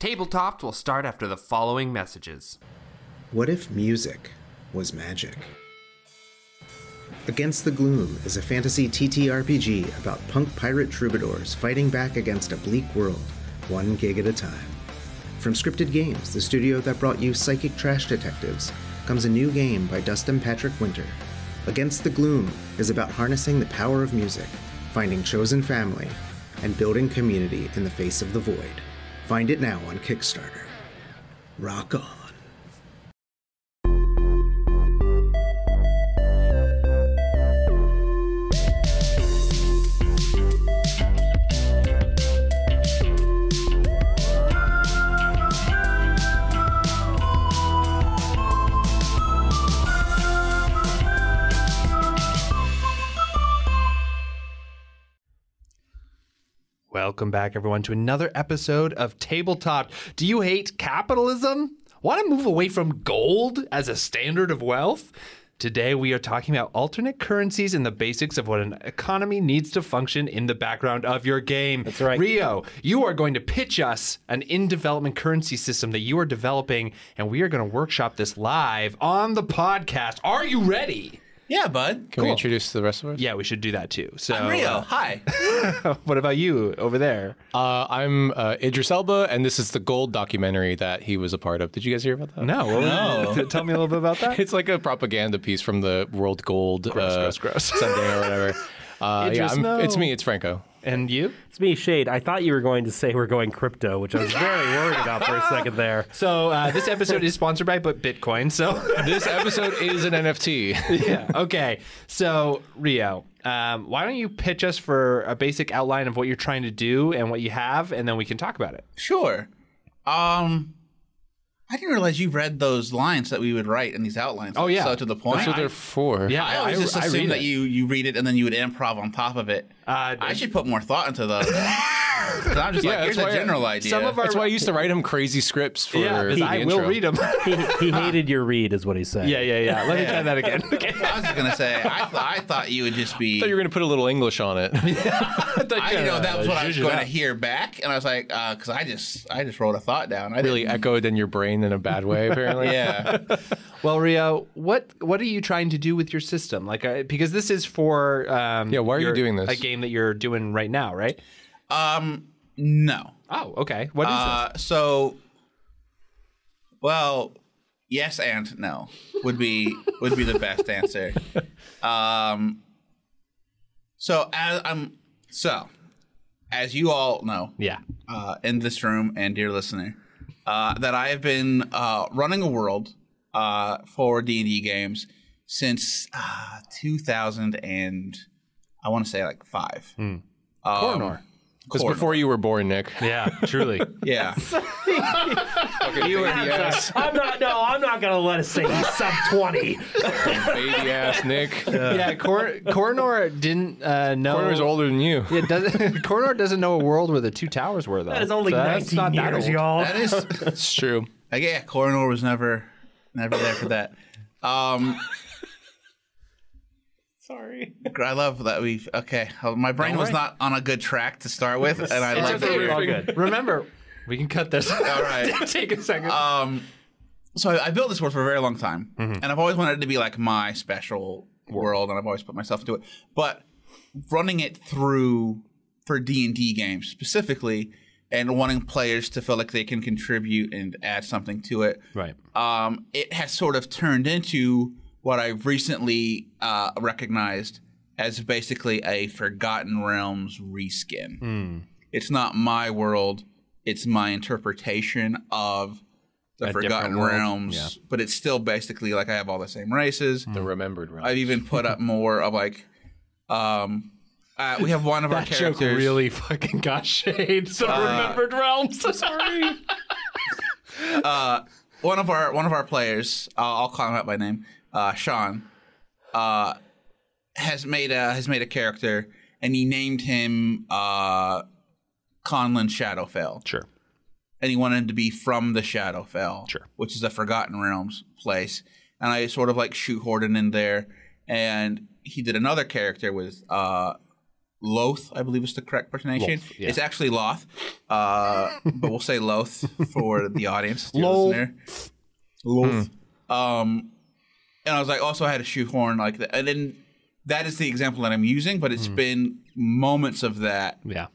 Tabletopped will start after the following messages. What if music was magic? Against the Gloom is a fantasy TTRPG about punk pirate troubadours fighting back against a bleak world, 1 gig at a time. From Scripted Games, the studio that brought you Psychic Trash Detectives, comes a new game by Dustin Patrick Winter. Against the Gloom is about harnessing the power of music, finding chosen family, and building community in the face of the void. Find it now on Kickstarter. Rock on. Welcome back, everyone, to another episode of Tabletopped. Do you hate capitalism? Want to move away from gold as a standard of wealth? Today, we are talking about alternate currencies and the basics of what an economy needs to function in the background of your game. That's right. Rio, you are going to pitch us an in-development currency system that you are developing, and we are going to workshop this live on the podcast. Are you ready? Yeah, bud. Can we introduce the rest of us? Yeah, we should do that too. So, I'm Rio. Hi. What about you over there? I'm Idris Elba, and this is the Gold documentary that he was a part of. Did you guys hear about that? No. Tell me a little bit about that. It's like a propaganda piece from the World Gold Gross. Sunday or whatever. Idris, no. It's me. It's Franco. And you? It's me, Shade. I thought you were going to say we're going crypto, which I was very worried about for a second there. So this episode is sponsored by Bitcoin. So This episode is an NFT. yeah. Okay. So Rio, why don't you pitch us for a basic outline of what you're trying to do and what you have, and then we can talk about it. Sure. I didn't realize you read those lines that we would write in these outlines. Oh, yeah. So to the point. That's what they're for. Yeah, I always just assume read that it. you read it and then you would improv on top of it. I should put more thought into those. 'Cause I'm just Yeah, here's that's a why general idea. some of our- That's why I used to write him crazy scripts for Yeah, because the I intro. will read them. He hated your read, is what he said. Yeah. Let me try that again. Okay. I was just going to say, I thought you would just be... I thought you were going to put a little English on it. I didn't know that was what I was going to hear back. And I was like, because I just wrote a thought down. I Really echoed in your brain in a bad way, apparently. Yeah. Well, Rio, what are you trying to do with your system? Like, because this is for why are you doing this? A game that you're doing right now, right? No. Oh, okay. What is this? So, well, yes and no would be the best answer. As you all know, Yeah. in this room and dear listener, that I have been running a world for D&D games since 2000 and I want to say like 5. Coronor. Because before you were born, Nick. Yeah, truly. Yeah. I'm not going to let us say he's sub 20. Baby ass Nick. Yeah, Coronor didn't know. Coronor's older than you. Yeah, Coronor doesn't know a world where the two towers were, though. That is only So that's 19 not that years, old. y'all. That is... It's true. Like, yeah, Coronor was never there for that. Sorry. I love that we've... Okay, my brain was not on a good track to start with, and I It's love okay. that All we're... good. Remember, we can cut this. All right. Take a second. So I built this world for a very long time, and I've always wanted it to be like my special world, and I've always put myself into it. But running it through for D&D games specifically, and wanting players to feel like they can contribute and add something to it, Right. It has sort of turned into what I've recently recognized as basically a Forgotten Realms reskin. It's not my world; it's my interpretation of the A Forgotten different world. Realms. Yeah. But it's still basically like I have all the same races. The remembered realm. I've even put up more of like, we have one of our That joke characters. really fucking got shade. So remembered realms. Sorry. One of our players, I'll call him out by name, Sean, has made a character, and he named him Conlon Shadowfell. Sure. And he wanted to be from the Shadowfell, Sure. which is a Forgotten Realms place. And I sort of like shoehorned in there, and he did another character with Loth, I believe is the correct pronunciation. Loth, yeah. It's actually Loth, but we'll say Loth for the audience, dear Lol. listener. Loth. And I was like, also I had a shoehorn like that. And then that is the example that I'm using, but it's been moments of that Yeah.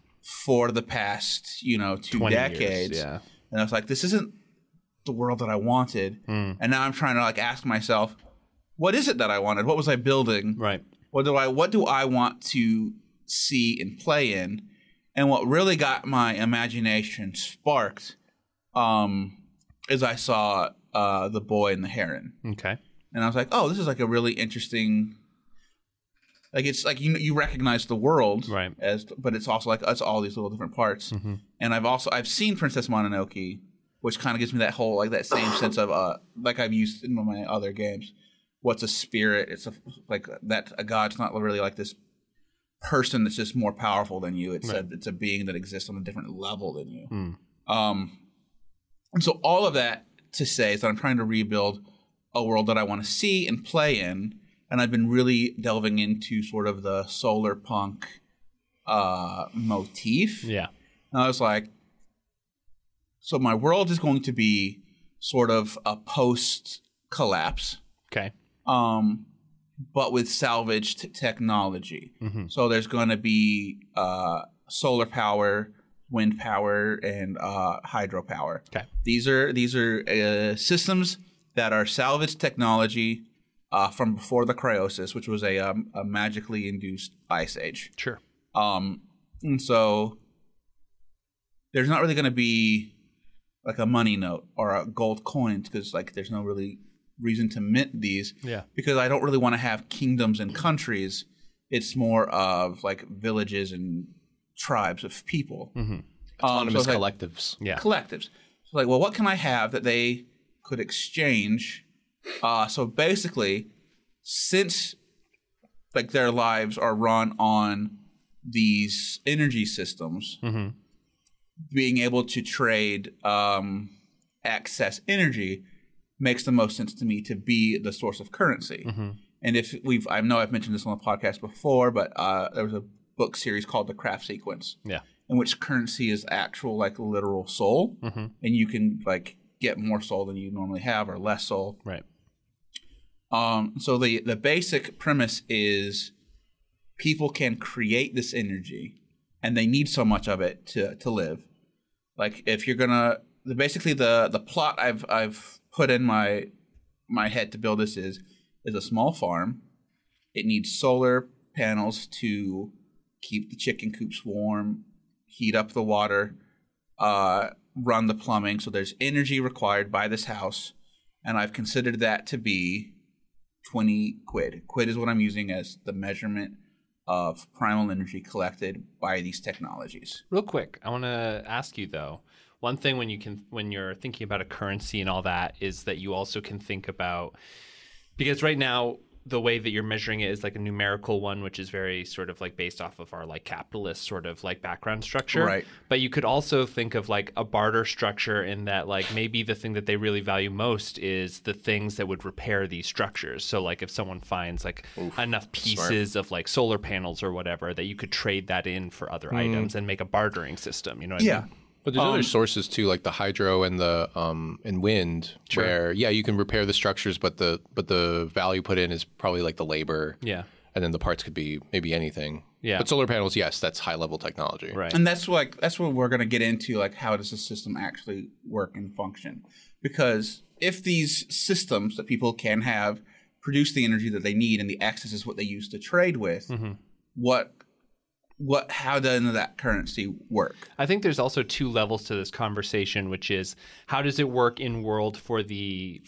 for the past, 2 decades. Yeah. And I was like, this isn't the world that I wanted. And now I'm trying to like ask myself, what is it that I wanted? What was I building? Right. What do I want to see and play in? And what really got my imagination sparked is I saw The Boy and the Heron. Okay. And I was like, oh, this is like a really interesting, like it's like you recognize the world, Right. but it's also like it's all these little different parts. And I've seen Princess Mononoke, which kind of gives me that whole like that same sense of like I've used in my other games. What's a spirit? It's like that a god's not really like this person that's just more powerful than you. It's it's a being that exists on a different level than you. And so all of that to say is that I'm trying to rebuild a world that I want to see and play in, and I've been really delving into sort of the solar punk motif. Yeah. And I was like, so my world is going to be sort of a post-collapse, Okay. but with salvaged technology. So there's going to be solar power, wind power, and hydropower. Okay. These are systems that are salvaged technology from before the cryosis, which was a magically induced ice age. Sure. And so there's not really going to be like a money note or a gold coin because like there's no really reason to mint these. Yeah. Because I don't really want to have kingdoms and countries. It's more of like villages and tribes of people. Autonomous so it's like collectives. Yeah. collectives. So like, well, what can I have that they could exchange? So basically, since like their lives are run on these energy systems, being able to trade excess energy makes the most sense to me to be the source of currency. And if I know I've mentioned this on the podcast before, but there was a book series called The Craft Sequence. Yeah. In which currency is actual like literal soul, and you can like get more soul than you normally have or less soul. Right. So the basic premise is people can create this energy, and they need so much of it to live. Like if you're gonna basically the plot I've put in my head to build this is a small farm. It needs solar panels to keep the chicken coops warm, heat up the water, run the plumbing. So there's energy required by this house, and I've considered that to be 20 quid. Quid is what I'm using as the measurement of primal energy collected by these technologies. Real quick, I want to ask you though. One thing when you're thinking about a currency and all that is that you also can think about, because right now the way that you're measuring it is like a numerical one, which is very sort of like based off of our like capitalist sort of like background structure. Right. But you could also think of like a barter structure in that like maybe the thing that they really value most is the things that would repair these structures. So like if someone finds like enough pieces of like solar panels or whatever, that you could trade that in for other items and make a bartering system. You know what I mean? But there's other sources too, like the hydro and the and wind, where you can repair the structures, but the value put in is probably like the labor. Yeah. And then the parts could be maybe anything. Yeah. But solar panels, yes, that's high level technology. Right. And that's what we're going to get into, like how does the system actually work and function? Because if these systems that people can have produce the energy that they need and the access is what they use to trade with, how does that currency work? I think there's also two levels to this conversation, which is how does it work in world for the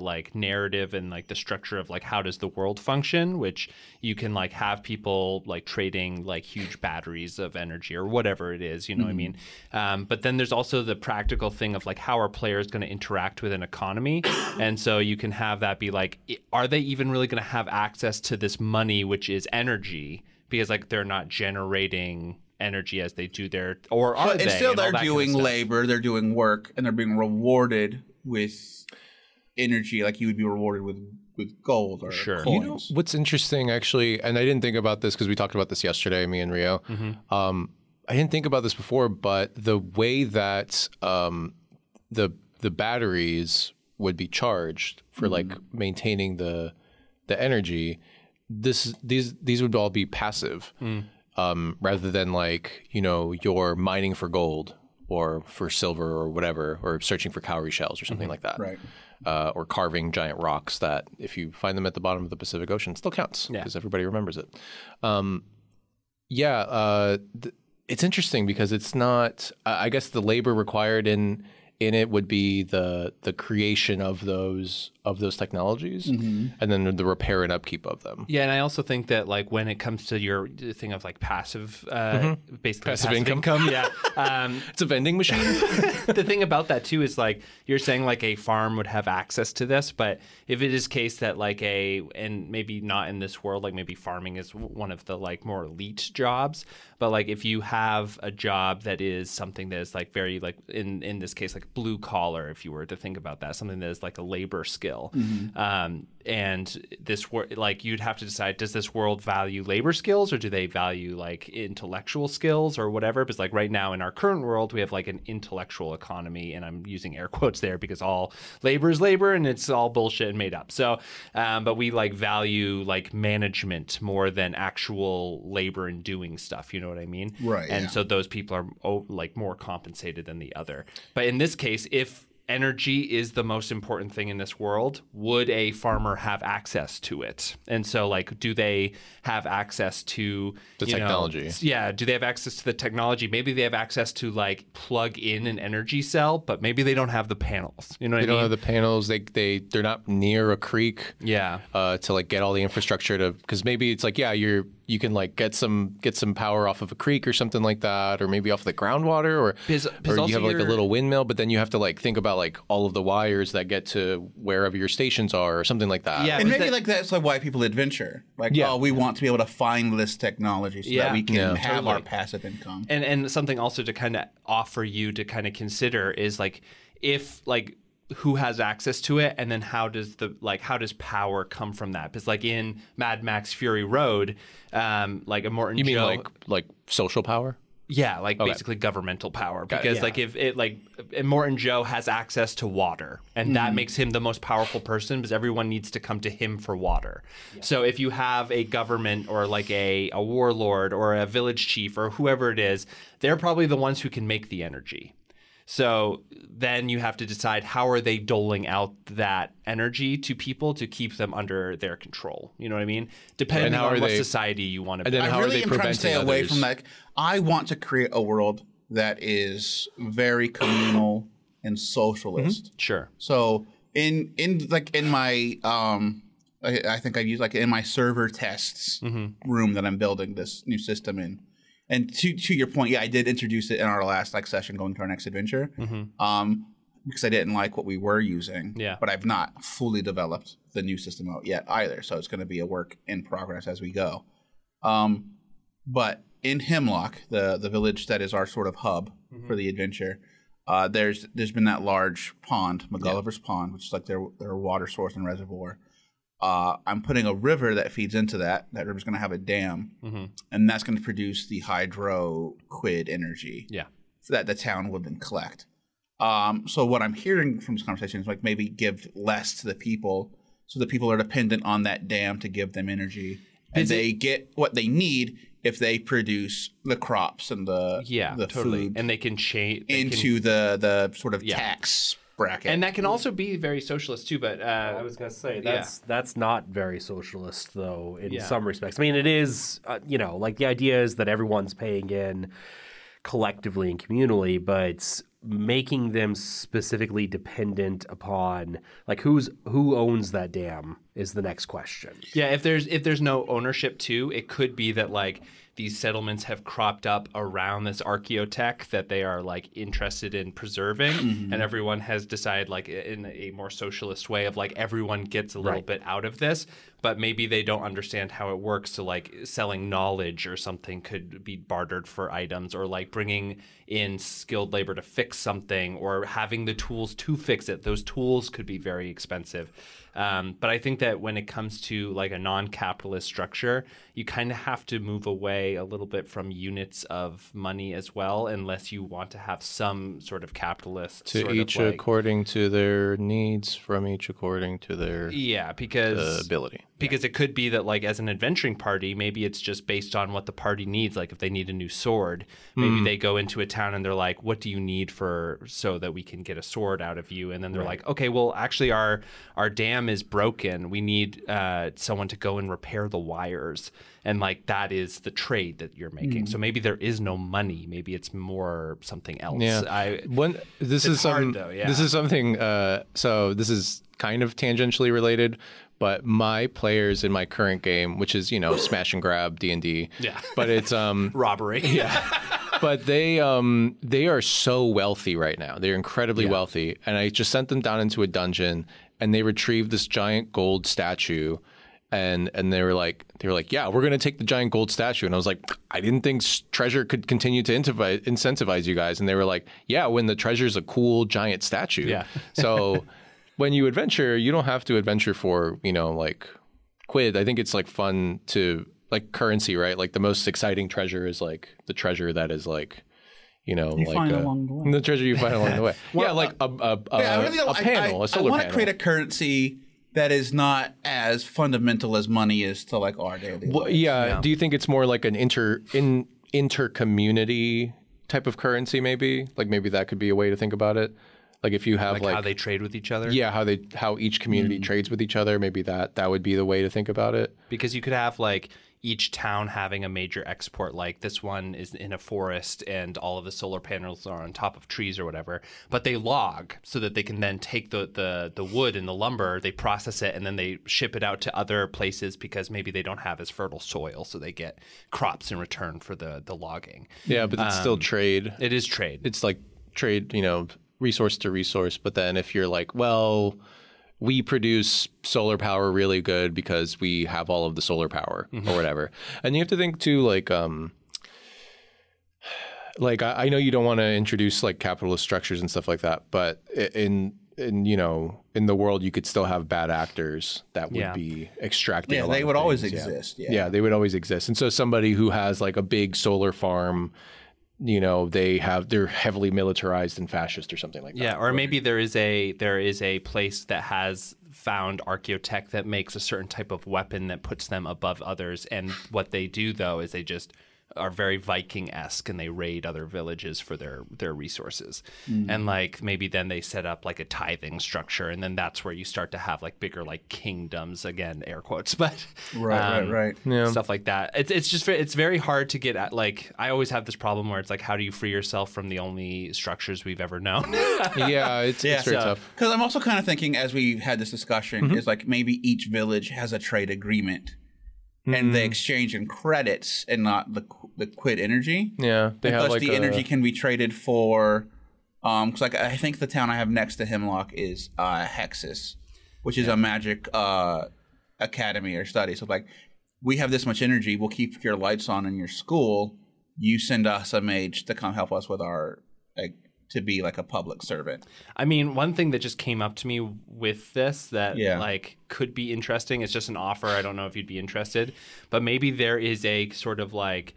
like narrative and like the structure of like how does the world function, which you can like have people like trading like huge batteries of energy or whatever it is, you know what I mean? But then there's also the practical thing of like how are players going to interact with an economy? And so you can have that be like, are they even really going to have access to this money, which is energy? Because like they're not generating energy as they do their, or are But they? and still and all they're that kind of doing stuff. labor, they're doing work, and they're being rewarded with energy, like you would be rewarded with gold or Sure. coins. You know what's interesting, actually, and I didn't think about this because we talked about this yesterday, me and Rio. I didn't think about this before, but the way that the batteries would be charged for like maintaining the energy, these would all be passive, rather than like you're mining for gold or for silver or whatever, or searching for cowrie shells or something like that. Right. Or carving giant rocks that, if you find them at the bottom of the Pacific Ocean, still counts because everybody remembers it. It's interesting because it's not. I guess the labor required in it would be the creation of those technologies, and then the repair and upkeep of them. Yeah, and I also think that like when it comes to your thing of like passive, basically Passive income. It's a vending machine. The thing about that too is like you're saying like a farm would have access to this, but if it is case that like and maybe not in this world, like maybe farming is one of the like more elite jobs, but like if you have a job that is something that is like very like in this case like blue collar, if you were to think about that, something that is like a labor skill. And this like you'd have to decide, does this world value labor skills or do they value like intellectual skills or whatever? Because like right now in our current world, we have like an intellectual economy, and I'm using air quotes there because all labor is labor and it's all bullshit and made up. So, but we like value like management more than actual labor and doing stuff. You know what I mean? Right. And so those people are like more compensated than the other. But in this case, if energy is the most important thing in this world, would a farmer have access to it? And so like, do they have access to the technology? Do they have access to the technology? Maybe they have access to like plug in an energy cell, but maybe they don't have the panels. You know what I mean? They don't have the panels. They're not near a creek. Yeah. To like get all the infrastructure to, because maybe it's like you can like get some power off of a creek or something like that, or maybe off of the groundwater, or you have like a little windmill, but then you have to like think about like all of the wires that get to wherever your stations are or something like that. Yeah, And maybe like that's like why people adventure. Like, we want to be able to find this technology so that we can have our passive income. And something also to kind of offer you to kind of consider is like, if like who has access to it, and then how does power come from that? Because like in Mad Max Fury Road, like Immortan You mean Joe, like social power? Yeah, like basically governmental power. Because like if it like Immortan Joe has access to water, and that makes him the most powerful person because everyone needs to come to him for water. Yeah. So if you have a government or like a warlord or a village chief or whoever it is, they're probably the ones who can make the energy. So then you have to decide, how are they doling out that energy to people to keep them under their control? You know what I mean? Depending on what society you want to be. I really am trying to stay away from that. I want to create a world that is very communal and socialist. Sure. So in my I think I use like in my server tests room that I'm building this new system in. And to your point, I did introduce it in our last session going to our next adventure, because I didn't like what we were using. Yeah. But I've not fully developed the new system out yet either, so it's going to be a work in progress as we go. But in Hemlock, the village that is our sort of hub for the adventure, there's been that large pond, McGulliver's Pond, which is like their water source and reservoir. I'm putting a river that feeds into that. That river's going to have a dam, and that's going to produce the hydro quid energy that the town would then collect. So what I'm hearing from this conversation is like maybe give less to the people, so the people are dependent on that dam to give them energy, and they get what they need if they produce the crops and the food, and they can change into the sort of tax bracket. And that can also be very socialist too, but I was going to say that's not very socialist though in some respects. I mean, it is like the idea is that everyone's paying in collectively and communally, but making them specifically dependent upon like who owns that dam is the next question. Yeah, if there's no ownership too, it could be that like these settlements have cropped up around this archaeotech that they are like interested in preserving, and everyone has decided like in a more socialist way of like everyone gets a little bit out of this, but maybe they don't understand how it works. So like selling knowledge or something could be bartered for items, or like bringing in skilled labor to fix something, or having the tools to fix it. Those tools could be very expensive. But I think that when it comes to like a non-capitalist structure, you kind of have to move away a little bit from units of money as well, unless you want to have some sort of capitalist to sort each of like, according to their needs, from each according to their because ability. Because it could be that like as an adventuring party, maybe it's just based on what the party needs. Like if they need a new sword, maybe they go into a town and they're like, what do you need so that we can get a sword out of you? And then they're like, okay, well actually our dam is broken. We need someone to go and repair the wires. And like that is the trade that you're making. So maybe there is no money. Maybe it's more something else. Yeah. This is something. So this is kind of tangentially related, but my players in my current game, which is smash and grab D&D, but it's robbery. But they are so wealthy right now. They're incredibly wealthy, and I just sent them down into a dungeon, and they retrieved this giant gold statue. And they were like, yeah, we're going to take the giant gold statue. And I was like, I didn't think treasure could continue to incentivize you guys. And they were like, yeah, when the treasure's a cool giant statue. Yeah. So when you adventure, you don't have to adventure for, like quid. I think it's like fun to like currency, right? Like the most exciting treasure is like the treasure that is like, find along the way. The treasure you find along the way. Well, yeah, like a panel, a solar panel. I want to create a currency that is not as fundamental as money is to like our daily life. Yeah. Do you think it's more like an inter-community type of currency maybe? Like maybe that could be a way to think about it? Like if you have like how they trade with each other? Yeah, how each community trades with each other, maybe that would be the way to think about it. Because you could have like each town having a major export, like this one is in a forest and all of the solar panels are on top of trees or whatever, but they log so that they can then take the wood and the lumber, they process it, and then they ship it out to other places because maybe they don't have as fertile soil, so they get crops in return for the logging. Yeah, but it's still trade. It is trade. It's like trade, resource to resource, but then if you're like, well, we produce solar power really good because we have all of the solar power or whatever. And you have to think too, like I know you don't want to introduce like capitalist structures and stuff like that, but in the world, you could still have bad actors that would be extracting. Yeah, they would always exist. Yeah, they would always exist. And so somebody who has like a big solar farm, they're heavily militarized and fascist or something like that. Yeah, or maybe there is a place that has found archaeotech that makes a certain type of weapon that puts them above others. And what they do though is they just are very Viking-esque and they raid other villages for their resources. And like maybe then they set up like a tithing structure, and then that's where you start to have like bigger like kingdoms, again air quotes, but right. Yeah. Stuff like that. It's very hard to get at. Like I always have this problem where it's like, how do you free yourself from the only structures we've ever known? It's very tough. Because I'm also kind of thinking, as we had this discussion, is like maybe each village has a trade agreement. And they exchange in credits and not the quid energy. Yeah, they have like the energy can be traded for. Because like I think the town I have next to Hemlock is Hexus, which is a magic academy or study. So like, we have this much energy. We'll keep your lights on in your school. You send us a mage to come help us with our to be like a public servant. I mean, one thing that just came up to me with this that like could be interesting. It's just an offer. I don't know if you'd be interested, but maybe there is a sort of like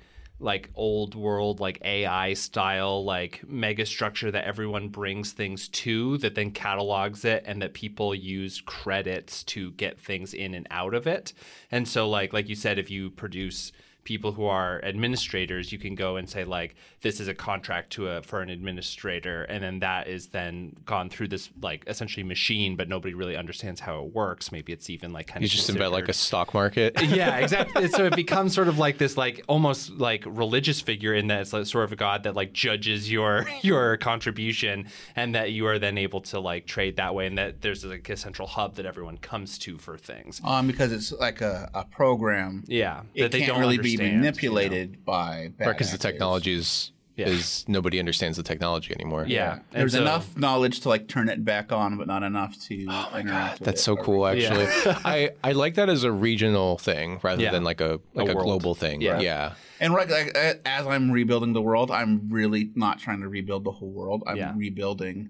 old world, like AI style, like mega structure that everyone brings things to that then catalogs it, and that people use credits to get things in and out of it. And so like you said, if you produce people who are administrators, you can go and say like, this is a contract for an administrator, and then that is then gone through this like essentially machine, but nobody really understands how it works. Maybe it's even like kind of just invent like a stock market. Yeah, exactly. So it becomes sort of like this like almost like religious figure in that it's like sort of a god that like judges your contribution, and that you are then able to like trade that way, and that there's like a central hub that everyone comes to for things. Because it's like a program. Yeah, it that they can't don't really be understand, manipulated by bad Because the actors. technology is nobody understands the technology anymore. Yeah, and There's so- enough knowledge to like turn it back on, but not enough to interact with That's it. so cool, actually. I like that as a regional thing rather than like a world. global thing. Yeah. And like as I'm rebuilding the world, I'm really not trying to rebuild the whole world. I'm rebuilding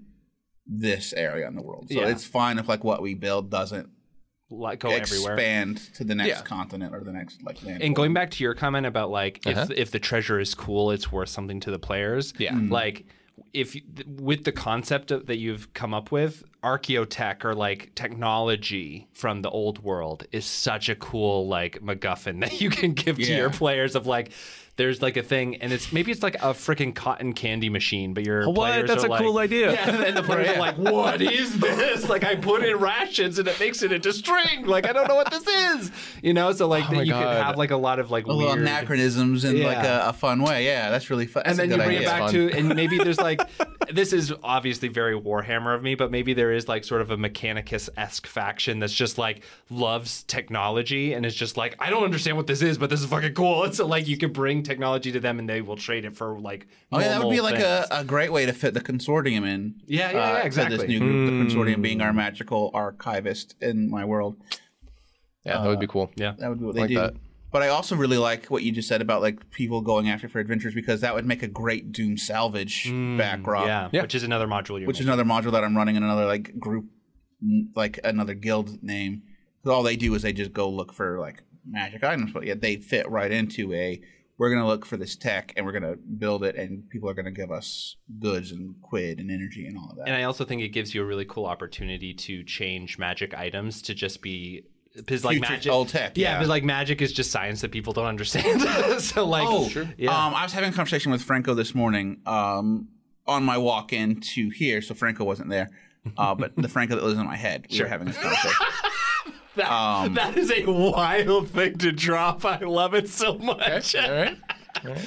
this area in the world. So it's fine if like what we build doesn't like go everywhere. expand to the next continent or the next like land. And going back to your comment about like if the treasure is cool, it's worth something to the players. Yeah. Like with the concept that you've come up with, archaeotech or like technology from the old world is such a cool like MacGuffin that you can give to your players of like, there's like a thing, and it's like a freaking cotton candy machine, but your players That's are a like, cool idea. Yeah, and the players are like, what is this? Like I put in rations and it makes it into string. Like I don't know what this is. You know, so like that you could have like a lot of like little weird anachronisms in like a fun way. Yeah, that's really fun. and That's then a you good bring idea. it back to, and maybe there's like, this is obviously very Warhammer of me, but maybe there is like sort of a Mechanicus-esque faction that's just like loves technology and is just like, I don't understand what this is, but this is fucking cool. And so like you could bring technology to them and they will trade it for like Oh yeah, that would be like things. a great way to fit the consortium in. Yeah, exactly. To this new group, the consortium being our magical archivist in my world. Yeah, that would be cool. Yeah. That would be what they Like do. that. But I also really like what you just said about like people going after for adventures, because that would make a great Doom salvage backdrop. Yeah, which is another module. Which is another module that I'm running in another like group, like another guild name. 'Cause all they do is they just go look for like magic items, but yet they fit right into we're going to look for this tech and we're going to build it, and people are going to give us goods and quid and energy and all of that. And I also think it gives you a really cool opportunity to change magic items to just be, because like Future magic, old tech, yeah, yeah. because like magic is just science that people don't understand. So like, I was having a conversation with Franco this morning on my walk in to here. So Franco wasn't there, but the Franco that lives in my head, we were having this conversation. That is a wild thing to drop. I love it so much. All right.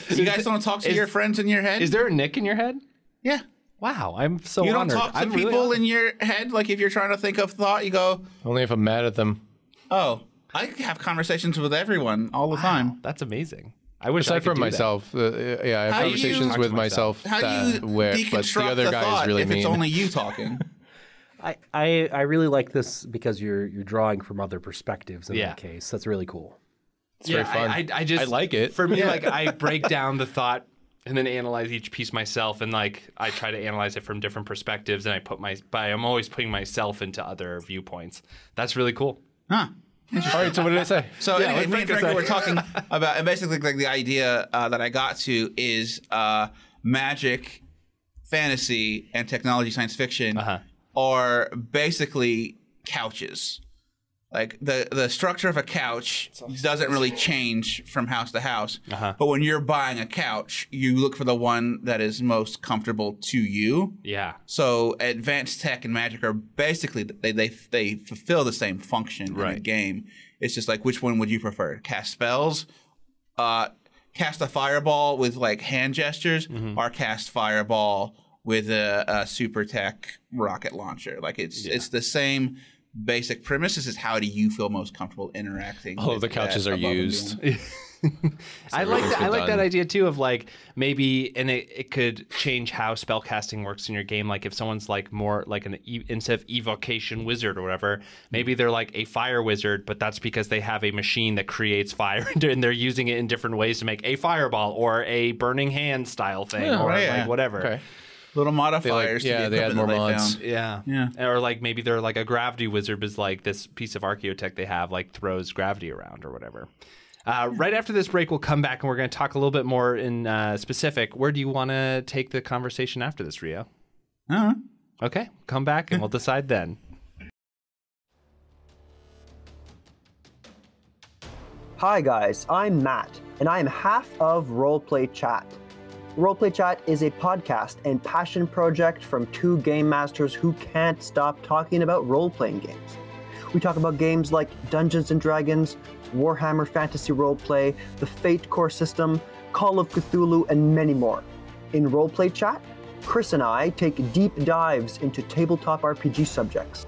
You guys don't talk to your friends in your head? Is there a Nick in your head? Yeah. Wow, I'm so You don't honored. talk to I'm really people honored. in your head? Like if you're trying to think of thought, you go, Only if I'm mad at them. oh, I have conversations with everyone all the time. That's amazing. I wish I Aside could from do that. myself, I have How do you conversations talk with to myself? myself, How do you but the deconstruct other the guy thought is really if mean. it's only you talking? I really like this because you're drawing from other perspectives in Yeah. that case. That's really cool. It's very fun. I just I like it. For me, like I break down the thought and then analyze each piece myself, and like I try to analyze it from different perspectives, and I'm always putting myself into other viewpoints. That's really cool. Huh. All right, so what did I say? So Yeah, anyway, what me and Franco Franco were said. talking about, and basically like the idea that I got to is magic, fantasy, and technology science fiction are basically couches. Like the structure of a couch doesn't really change from house to house. But when you're buying a couch, you look for the one that is most comfortable to you. Yeah. So advanced tech and magic are basically they fulfill the same function in the game. It's just like, which one would you prefer? Cast spells, cast a fireball with like hand gestures, or cast fireball with a super tech rocket launcher. Like it's the same basic premise. This is how do you feel most comfortable interacting? All of with the couches that are above and used. beyond. I like that. I like that done. idea too of like maybe, and it could change how spellcasting works in your game. Like if someone's like more like instead of evocation wizard or whatever, maybe they're like a fire wizard, but that's because they have a machine that creates fire and they're using it in different ways to make a fireball or a burning hand style thing or right, like whatever. Okay. Little modifiers. They to the add equipment more that they mods. found. Yeah. Yeah. Or like maybe they're like a gravity wizard is like this piece of archaeotech they have like throws gravity around or whatever. Right after this break, we'll come back and we're going to talk a little bit more in specific. Where do you want to take the conversation after this, Rio? Okay, come back and we'll decide then. Hi guys, I'm Matt, and I am half of Roleplay Chat. Roleplay Chat is a podcast and passion project from two game masters who can't stop talking about role-playing games. We talk about games like Dungeons & Dragons, Warhammer Fantasy Roleplay, the Fate core system, Call of Cthulhu, and many more. In Roleplay Chat, Chris and I take deep dives into tabletop RPG subjects.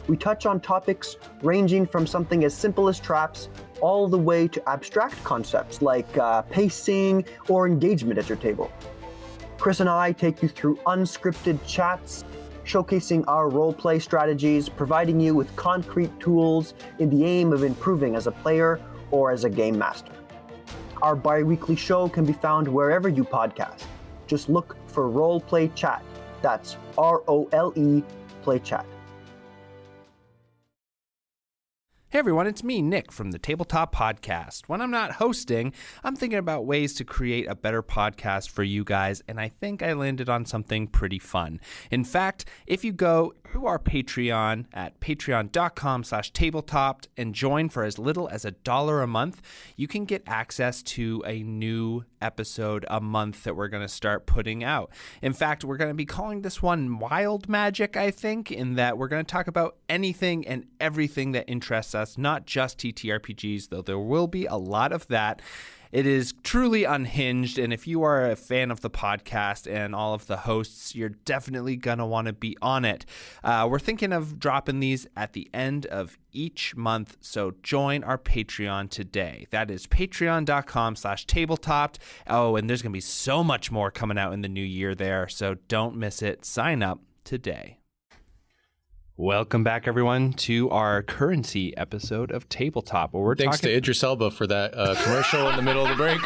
We touch on topics ranging from something as simple as traps all the way to abstract concepts like pacing or engagement at your table. Chris and I take you through unscripted chats, showcasing our roleplay strategies, providing you with concrete tools in the aim of improving as a player or as a game master. Our bi-weekly show can be found wherever you podcast. Just look for Roleplay Chat. That's ROLE Play Chat. Hey everyone, it's me, Nick, from the Tabletop Podcast. When I'm not hosting, I'm thinking about ways to create a better podcast for you guys, and I think I landed on something pretty fun. In fact, if you go to our Patreon at patreon.com/tabletop and join for as little as $1 a month, you can get access to a new episode a month that we're going to start putting out. In fact, we're going to be calling this one Wild Magic, I think, in that we're going to talk about anything and everything that interests us, not just TTRPGs, though there will be a lot of that. It is truly unhinged, and if you are a fan of the podcast and all of the hosts, you're definitely going to want to be on it. We're thinking of dropping these at the end of each month, so join our Patreon today. That is patreon.com/tabletop. Oh, and there's going to be so much more coming out in the new year there, so don't miss it. Sign up today. Welcome back, everyone, to our currency episode of Tabletop, where we're Thanks to Idris Elba for that commercial in the middle of the break.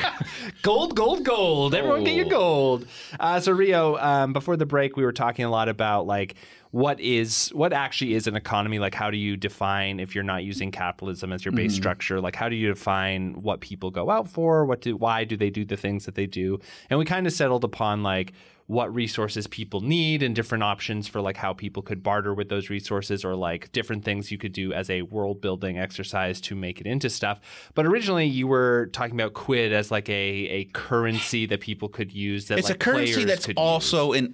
Gold, gold, gold. Everyone get your gold. So Rio, before the break, we were talking a lot about like what actually is an economy. Like, how do you define, if you're not using capitalism as your base structure, like how do you define what people go out for? Why do they do the things that they do? And we kind of settled upon like what resources people need and different options for like how people could barter with those resources, or like different things you could do as a world building exercise to make it into stuff. But originally you were talking about quid as like a currency that people could use. That it's like a currency that's also use.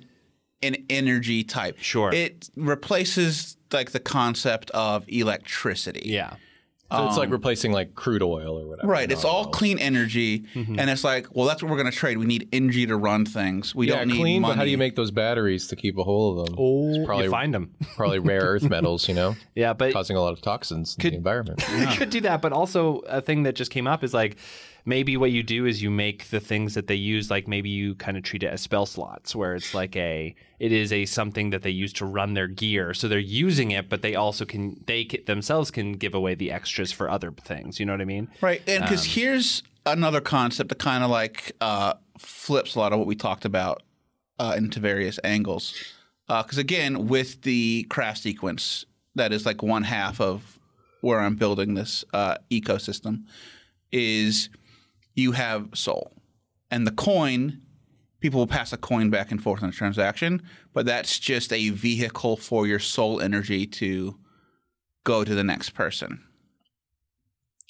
an energy type. Sure. It replaces like the concept of electricity. Yeah. So it's like replacing like crude oil or whatever. Right. It's all clean energy. And it's like, well, that's what we're going to trade. We need energy to run things. We don't need clean, money. but how do you make those batteries to keep a hold of them? Oh, you find them. Probably rare earth metals, Yeah, but causing a lot of toxins in the environment. You could do that, but also a thing that just came up is like, maybe what you do is you make the things that they use, like maybe you kind of treat it as spell slots, where it's like it is something that they use to run their gear. So they're using it, but they also themselves can give away the extras for other things. You know what I mean? Right. And because here's another concept that kind of like flips a lot of what we talked about into various angles. Because again, with the craft sequence, that is like one half of where I'm building this ecosystem, is you have soul. And the coin, people will pass a coin back and forth in a transaction, but that's just a vehicle for your soul energy to go to the next person.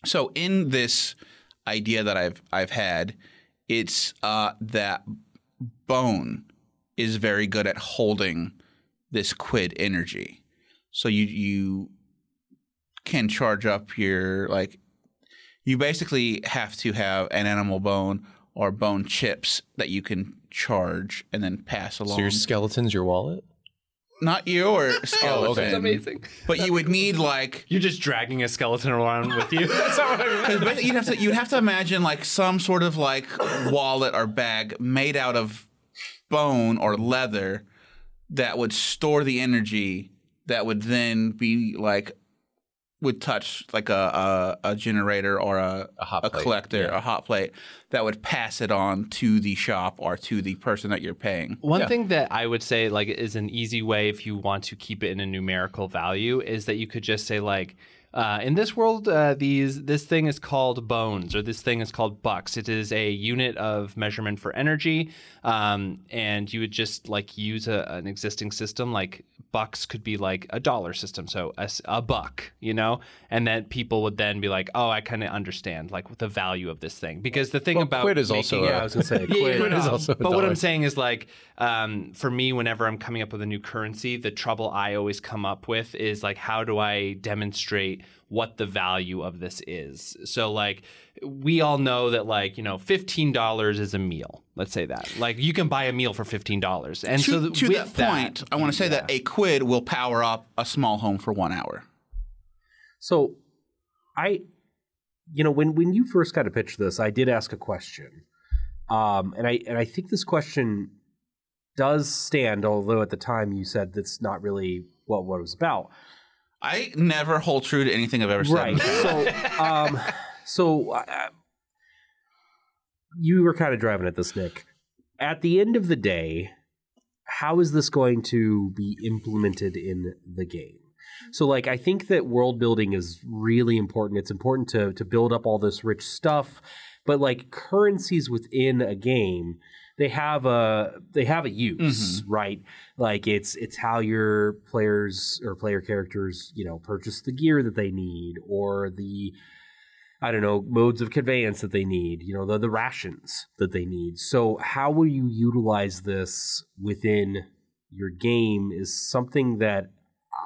So in this idea that I've had, it's that bone is very good at holding this quid energy. So you can charge up your like. You basically have to have an animal bone or bone chips that you can charge and then pass along. So your skeleton's your wallet? Not your skeleton. Okay. That's amazing. But you would need like You're just dragging a skeleton around with you. That's not what I mean. because you'd have to imagine like some sort of like wallet or bag made out of bone or leather that would store the energy that would then be like would touch like a generator or a collector, a hot plate that would pass it on to the shop or to the person that you're paying. One thing that I would say like is an easy way if you want to keep it in a numerical value is that you could just say like, In this world, this thing is called bones, or this thing is called bucks. It is a unit of measurement for energy, and you would just like use an existing system. Like bucks could be like a dollar system, so a buck, you know, and then people would then be like, oh, I kind of understand like the value of this thing, because the thing about quid is also I was gonna say quid is also. But what I'm saying is like, for me, whenever I'm coming up with a new currency, the trouble I always come up with is like, how do I demonstrate what the value of this is? So like, we all know that like, you know, $15 is a meal. Let's say that. Like, you can buy a meal for $15. And to that point, I want to say that a quid will power up a small home for 1 hour. So when you first got to pitch this, I did ask a question. And I think this question does stand, although at the time you said that's not really what it was about. I never hold true to anything I've ever said. Right. So you were kind of driving at this, Nick. At the end of the day, how is this going to be implemented in the game? So, like, I think that world building is really important. It's important to build up all this rich stuff, but like currencies within a game, they have a use, right? Like it's how your players or player characters, you know, purchase the gear that they need, or the modes of conveyance that they need, you know, the rations that they need. So how will you utilize this within your game is something that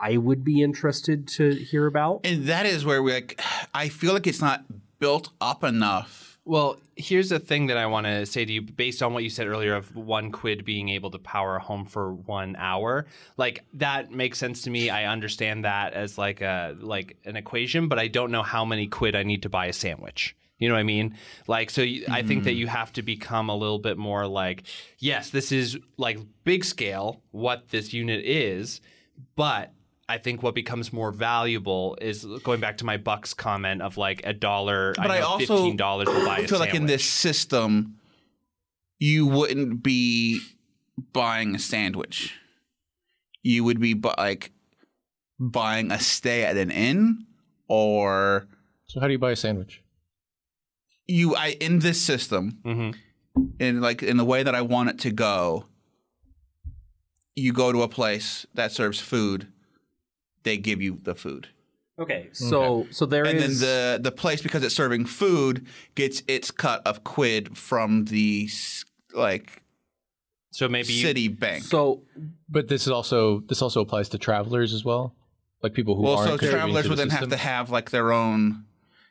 I would be interested to hear about. And that is where I feel like it's not built up enough. Well, here's the thing that I want to say to you, based on what you said earlier of 1 quid being able to power a home for 1 hour. Like, that makes sense to me. I understand that as like an equation, but I don't know how many quid I need to buy a sandwich. You know what I mean? Like, so I think that you have to become a little bit more like, yes, this is like big scale what this unit is, but I think what becomes more valuable is going back to my bucks comment of like $1. But I also $15 will buy a feel like in this system, you wouldn't be buying a sandwich. You would be buying a stay at an inn, or. So how do you buy a sandwich? In this system, in the way that I want it to go, you go to a place that serves food. They give you the food. Okay, so there is, and then the place, because it's serving food, gets its cut of quid from the so maybe city bank. So, but this also applies to travelers as well, like people who aren't. So travelers would then have to have like their own.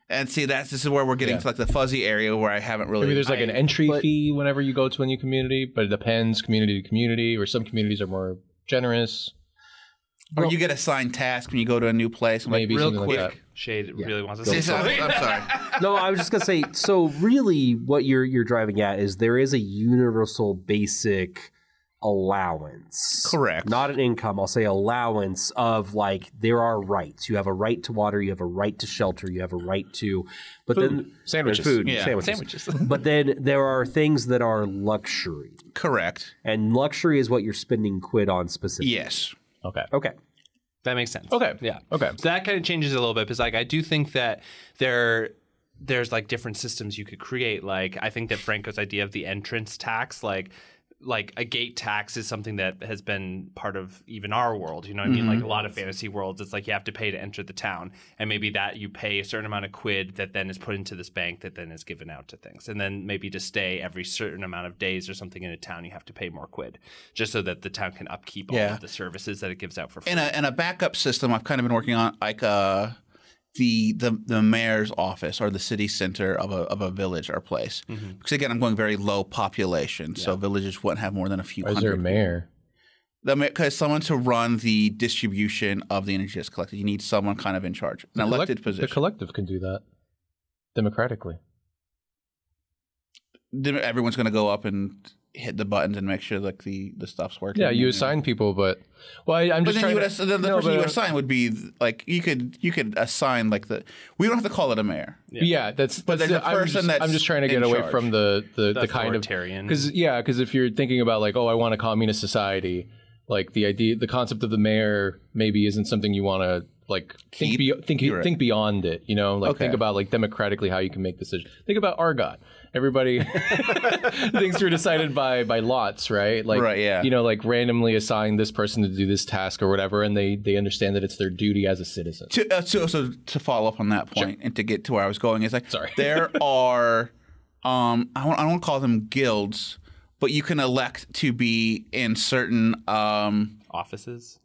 And see, this is where we're getting to like the fuzzy area where I haven't really. Maybe there's like an entry fee whenever you go to a new community, but it depends community to community, or some communities are more generous. Or you get assigned tasks when you go to a new place. Maybe real something quick, like that. Shade really wants to say something. something. I'm sorry. No, I was just gonna say. So really, what you're driving at is there is a universal basic allowance. Correct. Not an income. I'll say allowance of like there are rights. You have a right to water. You have a right to shelter. You have a right to. But Food. then Sandwiches. Food. Yeah. Sandwiches. But then there are things that are luxury. Correct. And luxury is what you're spending quid on specifically. Yes. Okay. That makes sense. Okay. Yeah. Okay. So that kind of changes a little bit, because like I do think that there's like different systems you could create. Like, I think that Franco's idea of the entrance tax, like a gate tax, is something that has been part of even our world. You know what I mean? Like a lot of fantasy worlds, it's like you have to pay to enter the town, and maybe that you pay a certain amount of quid that then is put into this bank that then is given out to things. And then maybe to stay every certain amount of days or something in a town, you have to pay more quid, just so that the town can upkeep all of the services that it gives out for free. In a backup system, I've kind of been working on like the mayor's office or the city center of a village or place. Because again, I'm going very low population, so villages wouldn't have more than a few hundred. Is there a mayor? Because someone to run the distribution of the energy that's collected, you need someone kind of in charge, an elected position. The collective can do that democratically. Everyone's going to go up and hit the buttons and make sure like the stuff's working. Yeah, you assign people, but I'm just trying. The person you assign would be like you could assign like we don't have to call it a mayor. Yeah, that's there's a person I'm just trying to get away from the kind of because if you're thinking about like, oh, I want a communist society, like the concept of the mayor maybe isn't something you want to like Keep? think beyond it. You know, like Okay. think about like democratically how you can make decisions. Think about Argot. Everybody things were decided by lots, right? Like, Right, yeah. you know, like randomly assign this person to do this task or whatever, and they understand that it's their duty as a citizen. So to follow up on that point and to get to where I was going is like Sorry. there are I don't call them guilds, but you can elect to be in certain Offices.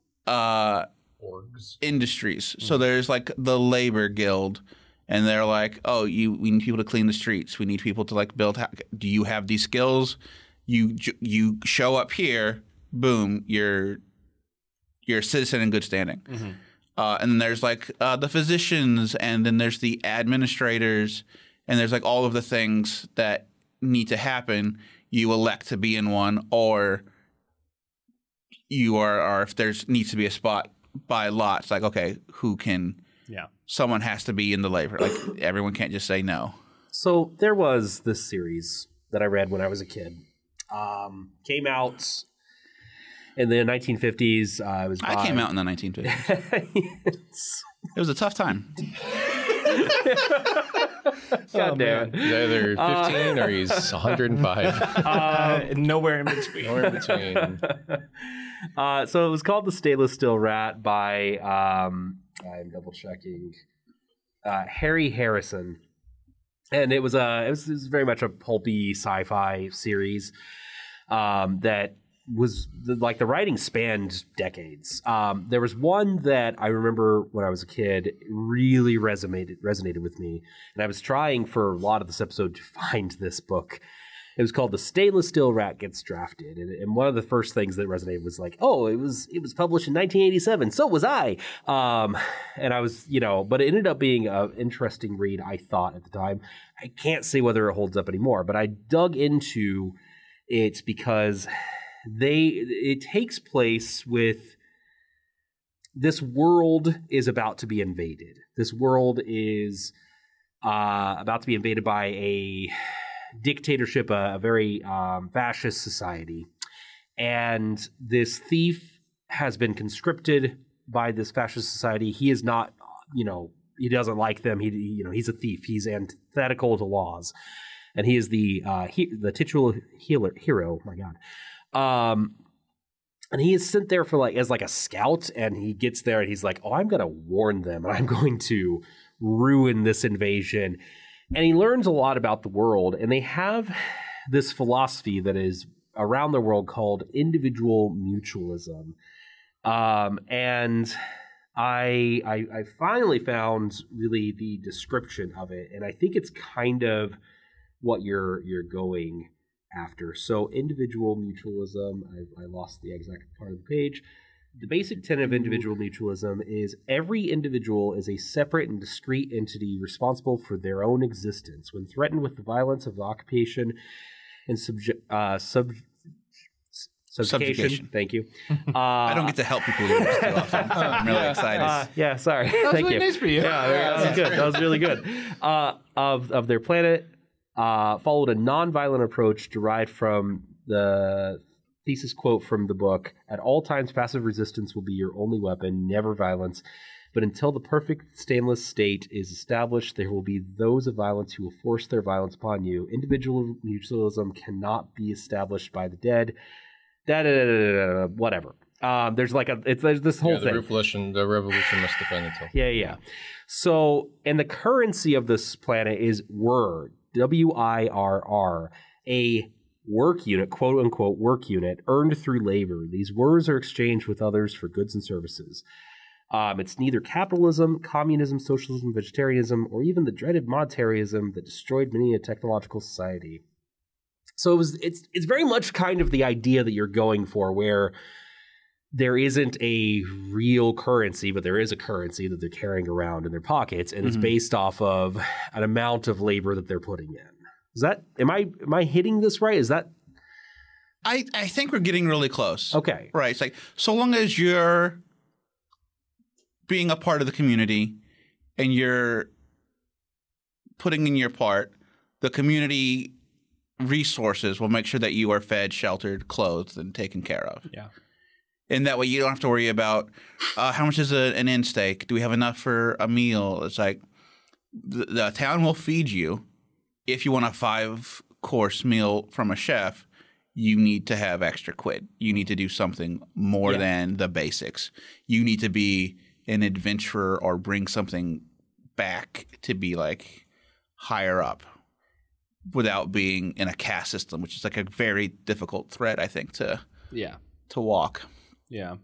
Orgs. industries. So there's like the labor guild, and they're like, oh, we need people to clean the streets. We need people to like build. Do you have these skills? You show up here, boom, you're a citizen in good standing. And then there's like the physicians, and then there's the administrators, and there's like all of the things that need to happen. You elect to be in one, or you are if there's needs to be a spot by lots, like, okay, who can? Yeah. Someone has to be in the labor. Like everyone can't just say no. So there was this series that I read when I was a kid. Came out in the 1950s. It was I came out in the 1950s. It was a tough time. God damn. He's either 15 or he's 105. Nowhere in between. Nowhere in between. So it was called The Stainless Steel Rat by, I'm double checking, Harry Harrison. And it was very much a pulpy sci-fi series that was like the writing spanned decades. There was one that I remember when I was a kid really resonated with me, and I was trying for a lot of this episode to find this book. It was called The Stainless Steel Rat Gets Drafted, and one of the first things that resonated was like, oh, it was published in 1987. So was I, and I was, but it ended up being an interesting read. I thought at the time. I can't say whether it holds up anymore, but I dug into it because it takes place with this world is about to be invaded. This world is about to be invaded by a dictatorship, a very fascist society. And this thief has been conscripted by this fascist society. He is not, he doesn't like them. He's a thief. He's antithetical to laws. And he is the titular hero. Oh my God. And he is sent there as a scout, and he gets there and he's like, oh, I'm going to warn them and I'm going to ruin this invasion. And he learns a lot about the world, and they have this philosophy that is around the world called individual mutualism. And I finally found really the description of it, and I think it's kind of what you're going after. So individual mutualism, I lost the exact part of the page. The basic tenet of individual mutualism is every individual is a separate and discrete entity responsible for their own existence. When threatened with the violence of the occupation and subjugation. Thank you. I don't get to help people do this too often, so I'm really excited. Yeah, sorry. That was Thank really you. nice for you. Yeah, that was good. That was really good. Of their planet, followed a nonviolent approach derived from the thesis quote from the book: at all times passive resistance will be your only weapon, never violence. But until the perfect stainless state is established, there will be those of violence who will force their violence upon you. Individual mutualism cannot be established by the dead. Whatever. There's this whole thing. The revolution must defend itself. Yeah. So, and the currency of this planet is WIRR, WIRR, a work unit, quote unquote work unit, earned through labor. These WIRRs are exchanged with others for goods and services. It's neither capitalism, communism, socialism, vegetarianism, or even the dreaded monetarism that destroyed many a technological society. So it's very much kind of the idea that you're going for, where there isn't a real currency, but there is a currency that they're carrying around in their pockets, and it's based off of an amount of labor that they're putting in. Is that am I hitting this right? Is that I think we're getting really close. okay? Right. It's like, so long as you're being a part of the community and you're putting in your part, the community resources will make sure that you are fed, sheltered, clothed, and taken care of. Yeah. And that way you don't have to worry about how much is an in steak? Do we have enough for a meal? It's like the town will feed you. If you want a 5-course meal from a chef, you need to have extra quid. You need to do something more than the basics. You need to be an adventurer or bring something back to be like higher up without being in a caste system, which is like a very difficult thread, I think, to walk. Yeah.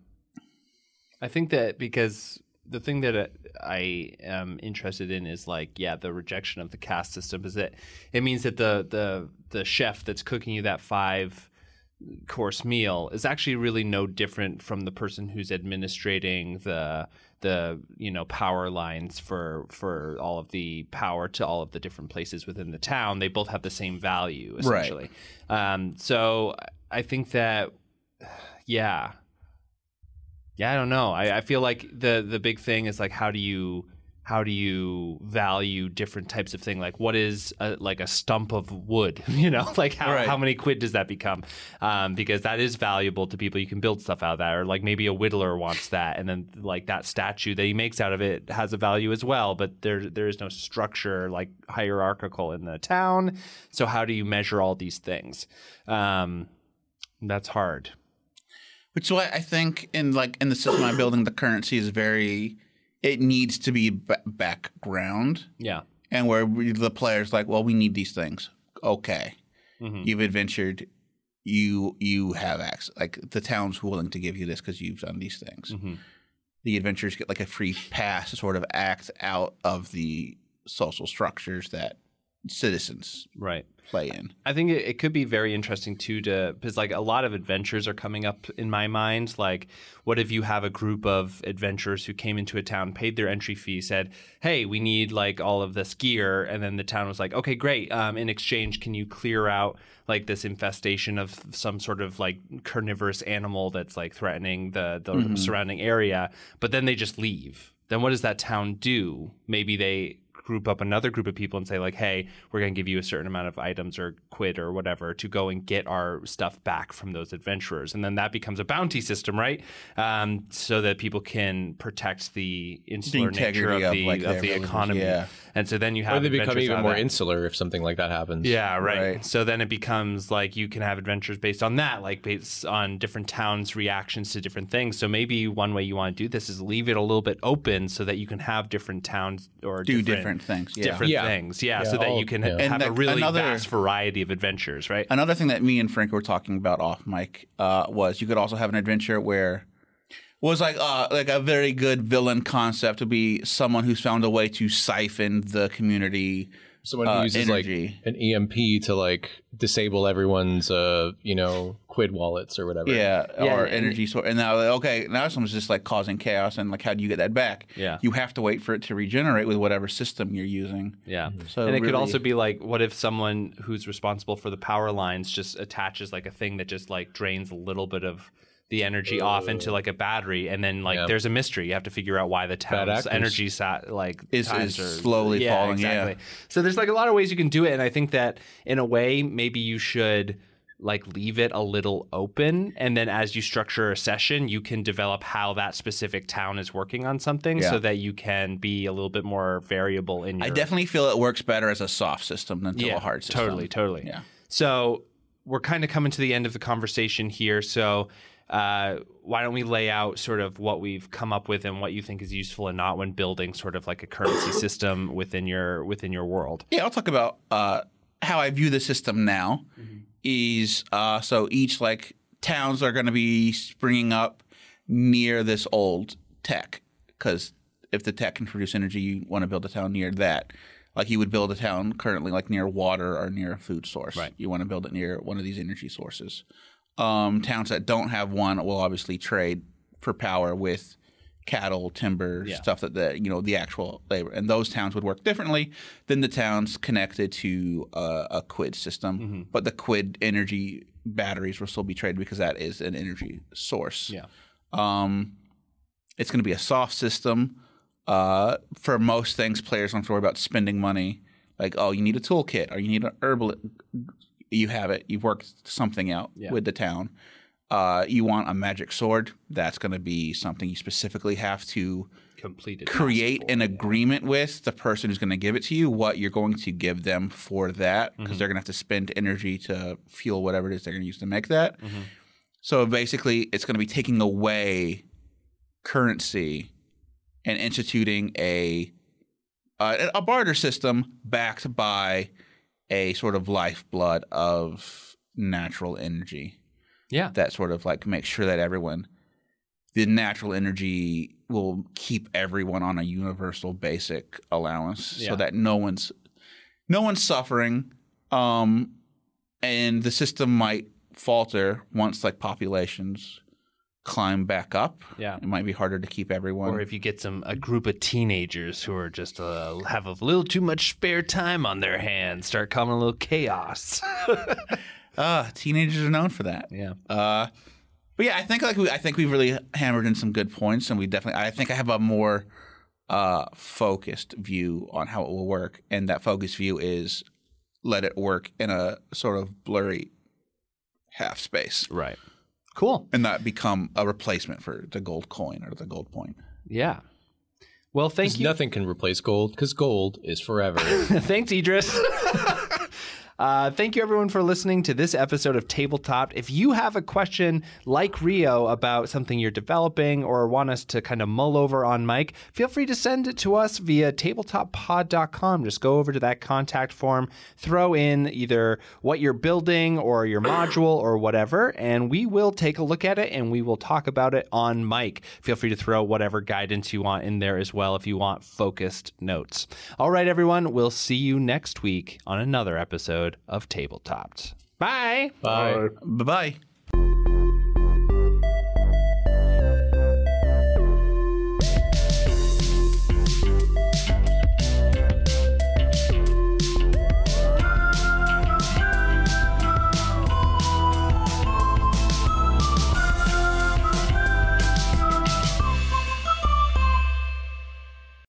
I think that because the thing that I am interested in is like, the rejection of the caste system is that it means that the chef that's cooking you that 5-course meal is actually really no different from the person who's administrating the power lines for all of the power to all of the different places within the town. They both have the same value, essentially. Right. So I think that, I don't know. I feel like the big thing is like how do you value different types of thing? Like what is like a stump of wood? Like how many quid does that become? Because that is valuable to people. You can build stuff out of that, or like maybe a whittler wants that, and then like that statue that he makes out of it has a value as well. But there is no structure like hierarchical in the town. So how do you measure all these things? That's hard. Which is why I think in the system I'm building, the currency is it needs to be background. Yeah. And where the player's like, well, we need these things. Okay. Mm-hmm. You've adventured. You have access. Like the town's willing to give you this because you've done these things. Mm-hmm. The adventurers get like a free pass to sort of act out of the social structures that citizens play in. I think it could be very interesting too because like a lot of adventures are coming up in my mind. Like what if you have a group of adventurers who came into a town, paid their entry fee, said, hey, we need like all of this gear, and then the town was like, okay, great, in exchange can you clear out like this infestation of some sort of like carnivorous animal that's like threatening the surrounding area, but then they just leave. Then what does that town do? Maybe they group up another group of people and say like, hey, we're going to give you a certain amount of items or quid or whatever to go and get our stuff back from those adventurers. And then that becomes a bounty system, right? So that people can protect the insular nature of the economy. Yeah. And so then you have or they become even more insular if something like that happens. Yeah, right. So then it becomes like you can have adventures based on that, like based on different towns' reactions to different things. So maybe one way you want to do this is leave it a little bit open so that you can have different towns or do different things. Yeah. So that you can have a really vast variety of adventures, right? Another thing that me and Frank were talking about off mic was you could also have an adventure where was like a very good villain concept to be someone who's found a way to siphon the community. Someone who uses energy. like an EMP to like disable everyone's quid wallets or whatever. Or energy source. And now now someone's just like causing chaos, and like how do you get that back? Yeah. You have to wait for it to regenerate with whatever system you're using. Yeah. So and it could also be like, what if someone who's responsible for the power lines just attaches like a thing that just like drains a little bit of the energy off into like a battery, and then like there's a mystery. You have to figure out why the town's energy is slowly falling. Exactly. Yeah. So there's like a lot of ways you can do it, and I think that in a way maybe you should like leave it a little open, and then as you structure a session, you can develop how that specific town is working on something, so that you can be a little bit more variable in your... I definitely feel it works better as a soft system than a hard system. Totally. Yeah. So we're kind of coming to the end of the conversation here, so why don't we lay out sort of what we've come up with and what you think is useful and not when building sort of like a currency system within your world? Yeah, I'll talk about how I view the system now. Mm-hmm. Is so each like towns are going to be springing up near this old tech, because if the tech can produce energy, you want to build a town near that. Like you would build a town currently like near water or near a food source. Right. You want to build it near one of these energy sources. Towns that don't have one will obviously trade for power with cattle, timber, stuff that the actual labor. And those towns would work differently than the towns connected to a quid system. Mm-hmm. But the quid energy batteries will still be traded because that is an energy source. Yeah. It's going to be a soft system. For most things, players don't have to worry about spending money. Like, oh, you need a toolkit or you need an herbal. You have it. You've worked something out with the town. You want a magic sword. That's going to be something you specifically have to create an agreement with the person who's going to give it to you, what you're going to give them for that, because they're going to have to spend energy to fuel whatever it is they're going to use to make that. So basically, it's going to be taking away currency and instituting a barter system backed by a sort of lifeblood of natural energy. Yeah. That sort of like makes sure that the natural energy will keep everyone on a universal basic allowance so that no one's suffering. And the system might falter once like populations climb back up. Yeah. It might be harder to keep everyone. Or if you get a group of teenagers who are just have a little too much spare time on their hands, start causing a little chaos. Teenagers are known for that. Yeah. But yeah, I think we've really hammered in some good points, and I think I have a more focused view on how it will work, and that focused view is let it work in a sort of blurry half space, Right. Cool. and not become a replacement for the gold coin or the gold point. Yeah. Well, thank you. Nothing can replace gold because gold is forever. Thanks, Idris. Thank you, everyone, for listening to this episode of Tabletopped. If you have a question like Rio about something you're developing or want us to kind of mull over on mic, feel free to send it to us via tabletopppod.com. Just go over to that contact form, throw in either what you're building or your module or whatever, and we will take a look at it and we will talk about it on mic. Feel free to throw whatever guidance you want in there as well if you want focused notes. All right, everyone, we'll see you next week on another episode of Tabletopped. Bye. Bye. Bye-bye.